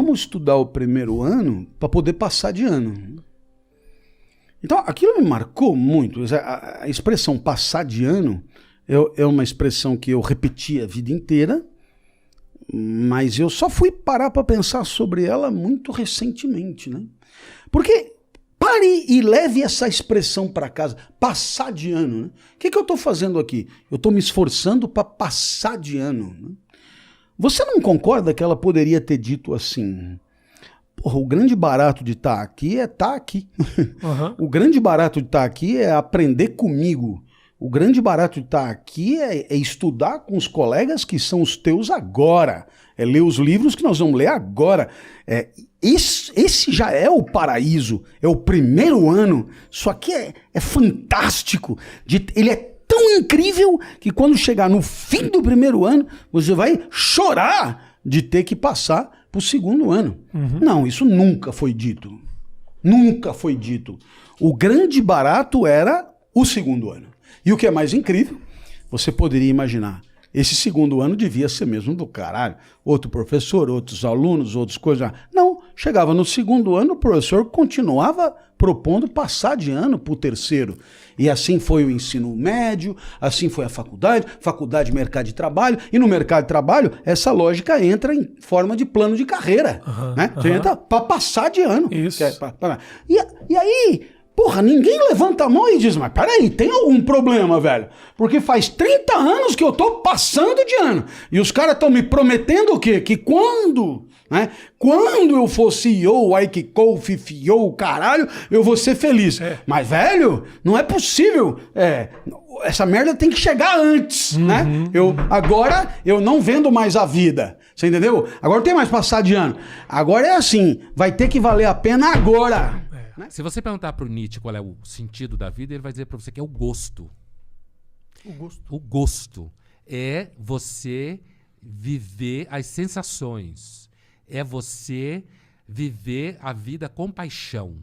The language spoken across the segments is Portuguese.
Vamos estudar o primeiro ano para poder passar de ano. Então, aquilo me marcou muito. A expressão passar de ano é uma expressão que eu repeti a vida inteira, mas eu só fui parar para pensar sobre ela muito recentemente, né? Porque pare e leve essa expressão para casa, passar de ano, né? O que eu estou fazendo aqui? Eu estou me esforçando para passar de ano, né? Você não concorda que ela poderia ter dito assim: porra, o grande barato de estar aqui é estar aqui. O grande barato de estar aqui é aprender comigo. O grande barato de estar aqui é estudar com os colegas que são os teus agora. É ler os livros que nós vamos ler agora. Esse já é o paraíso. É o primeiro ano. Isso aqui é fantástico. Ele é tão incrível que quando chegar no fim do primeiro ano, você vai chorar de ter que passar para o segundo ano. Não, isso nunca foi dito. Nunca foi dito. O grande barato era o segundo ano. E o que é mais incrível, você poderia imaginar, esse segundo ano devia ser mesmo do caralho. Outro professor, outros alunos, outras coisas. Não, chegava no segundo ano, o professor continuava propondo passar de ano para o terceiro. E assim foi o ensino médio, assim foi a faculdade, mercado de trabalho. E no mercado de trabalho, essa lógica entra em forma de plano de carreira. Né? Você entra para passar de ano. Isso. E aí... Porra, ninguém levanta a mão e diz, mas peraí, tem algum problema, velho? Porque faz 30 anos que eu tô passando de ano. E os caras estão me prometendo o quê? Que quando, né? Quando eu for CEO, Aikiko, FIFIO, caralho, eu vou ser feliz. Mas, velho, não é possível. Essa merda tem que chegar antes, né? Agora eu não vendo mais a vida. Você entendeu? Agora não tem mais passar de ano. Agora é assim, vai ter que valer a pena agora. Se você perguntar para o Nietzsche qual é o sentido da vida, ele vai dizer para você que é o gosto. O gosto. O gosto é você viver as sensações. É você viver a vida com paixão.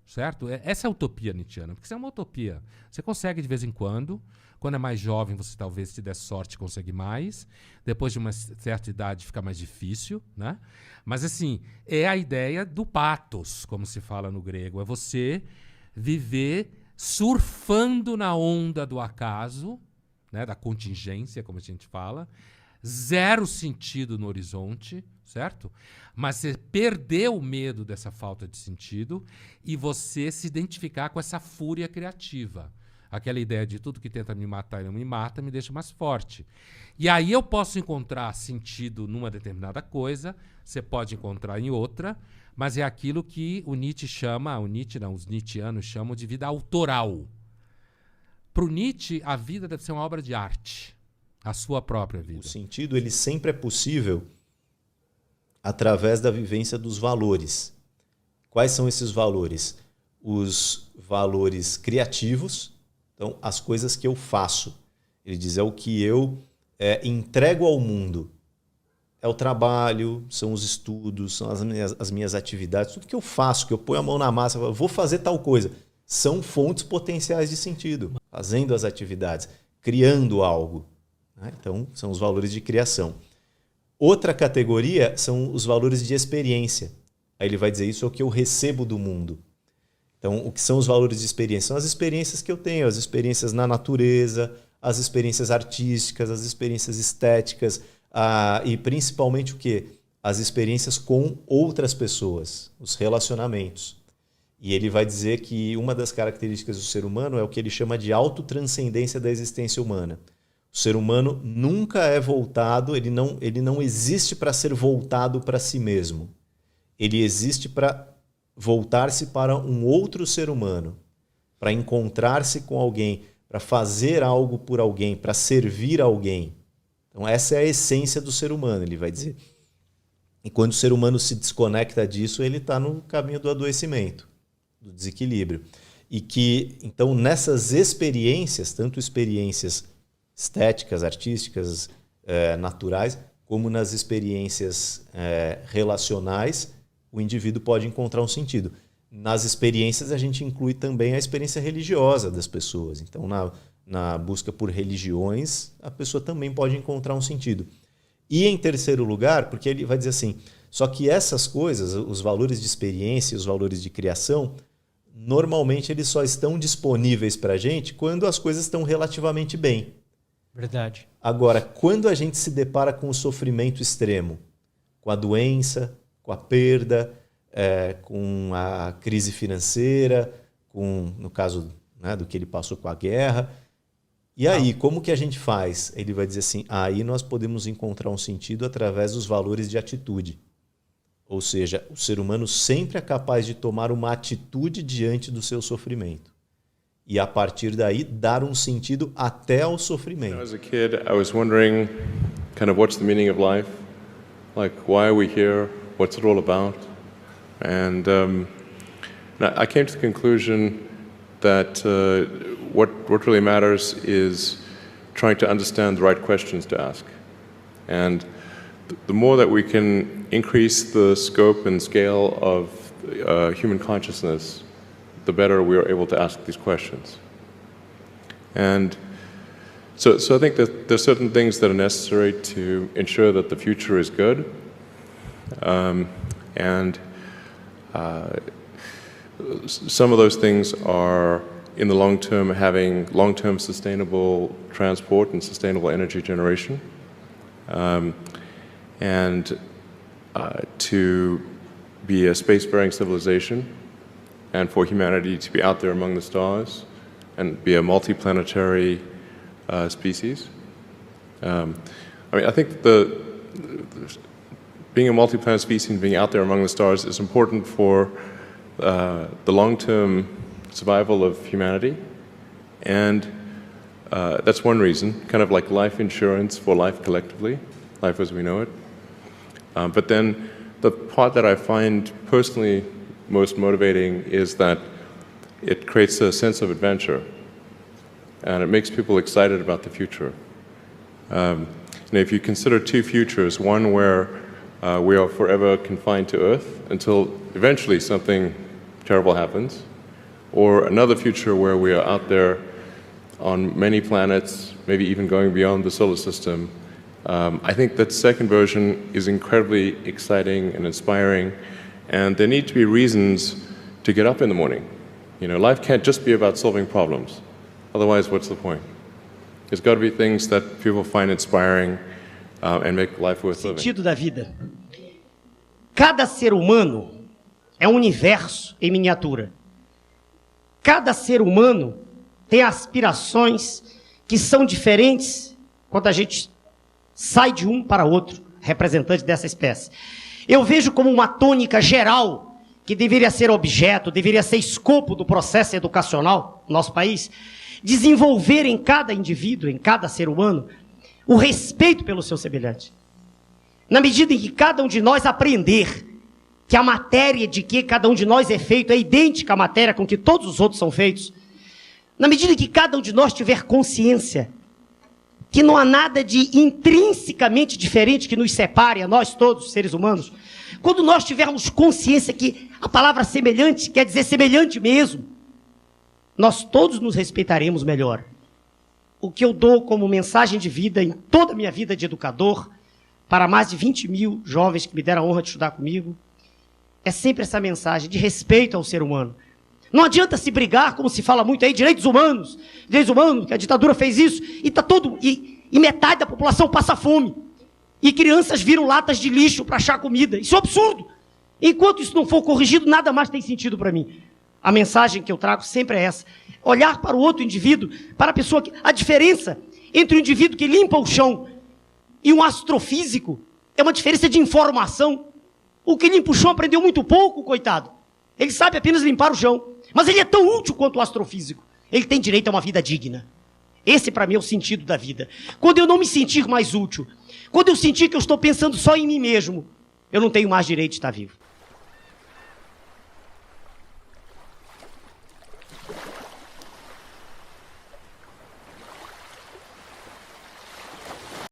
Certo? Essa é a utopia nietzschiana. Porque isso é uma utopia. Você consegue de vez em quando. Quando é mais jovem, você talvez, se der sorte, consegue mais. Depois de uma certa idade, fica mais difícil, né? Mas, assim, é a ideia do pathos, como se fala no grego. É você viver surfando na onda do acaso, né? Da contingência, como a gente fala. Zero sentido no horizonte, certo? Mas você perder o medo dessa falta de sentido e você se identificar com essa fúria criativa. Aquela ideia de tudo que tenta me matar e não me mata me deixa mais forte. E aí eu posso encontrar sentido numa determinada coisa, você pode encontrar em outra, mas é aquilo que o Nietzsche chama, os nietzschianos chamam de vida autoral. Para o Nietzsche, a vida deve ser uma obra de arte, a sua própria vida. O sentido ele sempre é possível através da vivência dos valores. Quais são esses valores? Os valores criativos. Então, as coisas que eu faço. Ele diz, é o que eu entrego ao mundo. É o trabalho, são os estudos, são as minhas atividades, tudo que eu faço, que eu ponho a mão na massa, eu vou fazer tal coisa. São fontes potenciais de sentido. Fazendo as atividades, criando algo. Né? Então, são os valores de criação. Outra categoria são os valores de experiência. Aí ele vai dizer, isso é o que eu recebo do mundo. Então, o que são os valores de experiência? São as experiências que eu tenho, as experiências na natureza, as experiências artísticas, as experiências estéticas e principalmente o quê? As experiências com outras pessoas, os relacionamentos. E ele vai dizer que uma das características do ser humano é o que ele chama de autotranscendência da existência humana. O ser humano nunca é voltado, ele não existe para ser voltado para si mesmo. Ele existe para voltar-se para um outro ser humano, para encontrar-se com alguém, para fazer algo por alguém, para servir alguém. Então essa é a essência do ser humano, ele vai dizer. E quando o ser humano se desconecta disso, ele está no caminho do adoecimento, do desequilíbrio. E que, então, nessas experiências, tanto experiências estéticas, artísticas, naturais, como nas experiências relacionais, o indivíduo pode encontrar um sentido. Nas experiências, a gente inclui também a experiência religiosa das pessoas. Então, na busca por religiões, a pessoa também pode encontrar um sentido. E, em terceiro lugar, porque ele vai dizer assim, Só que essas coisas, os valores de experiência e os valores de criação, normalmente eles só estão disponíveis para a gente quando as coisas estão relativamente bem. Verdade. Agora, quando a gente se depara com o sofrimento extremo, com a doença, com a perda, com a crise financeira, no caso, né, do que ele passou com a guerra, e aí, como que a gente faz? Ele vai dizer assim, aí nós podemos encontrar um sentido através dos valores de atitude. Ou seja, o ser humano sempre é capaz de tomar uma atitude diante do seu sofrimento. E a partir daí, dar um sentido até ao sofrimento. As a kid, I was wondering kind of what's the meaning of life? Like, why are we here? What's it all about? And I came to the conclusion that what really matters is trying to understand the right questions to ask. And the more that we can increase the scope and scale of human consciousness, the better we are able to ask these questions. And so I think that there's certain things that are necessary to ensure that the future is good. Some of those things are, in the long term, having long-term sustainable transport and sustainable energy generation, to be a spacefaring civilization, and for humanity to be out there among the stars and be a multiplanetary species. I think being a multi-planet species and being out there among the stars is important for the long-term survival of humanity, and that's one reason, kind of like life insurance for life collectively, life as we know it. But then the part that I find personally most motivating is that it creates a sense of adventure, and it makes people excited about the future. If you consider two futures, one where we are forever confined to Earth until eventually something terrible happens, or another future where we are out there on many planets, maybe even going beyond the solar system, I think that second version is incredibly exciting and inspiring, and there need to be reasons to get up in the morning. Life can't just be about solving problems. Otherwise, what's the point? There's got to be things that people find inspiring and make life worth living. Sentido da vida. Cada ser humano é um universo em miniatura. Cada ser humano tem aspirações que são diferentes quando a gente sai de um para outro, representante dessa espécie. Eu vejo como uma tônica geral que deveria ser objeto, deveria ser escopo do processo educacional no nosso país, desenvolver em cada indivíduo, em cada ser humano, o respeito pelo seu semelhante. Na medida em que cada um de nós aprender que a matéria de que cada um de nós é feito é idêntica à matéria com que todos os outros são feitos, na medida em que cada um de nós tiver consciência que não há nada de intrinsecamente diferente que nos separe a nós todos, seres humanos, quando nós tivermos consciência que a palavra semelhante quer dizer semelhante mesmo, nós todos nos respeitaremos melhor. O que eu dou como mensagem de vida em toda a minha vida de educador, para mais de 20 mil jovens que me deram a honra de estudar comigo, é sempre essa mensagem de respeito ao ser humano. Não adianta se brigar, como se fala muito aí, direitos humanos, que a ditadura fez isso, e metade da população passa fome. E crianças viram latas de lixo para achar comida. Isso é um absurdo. Enquanto isso não for corrigido, nada mais tem sentido para mim. A mensagem que eu trago sempre é essa. Olhar para o outro indivíduo, para a pessoa que... A diferença entre um indivíduo que limpa o chão e um astrofísico é uma diferença de informação. O que limpa o chão aprendeu muito pouco, coitado. Ele sabe apenas limpar o chão. Mas ele é tão útil quanto o astrofísico. Ele tem direito a uma vida digna. Esse, para mim, é o sentido da vida. Quando eu não me sentir mais útil, quando eu sentir que eu estou pensando só em mim mesmo, eu não tenho mais direito de estar vivo.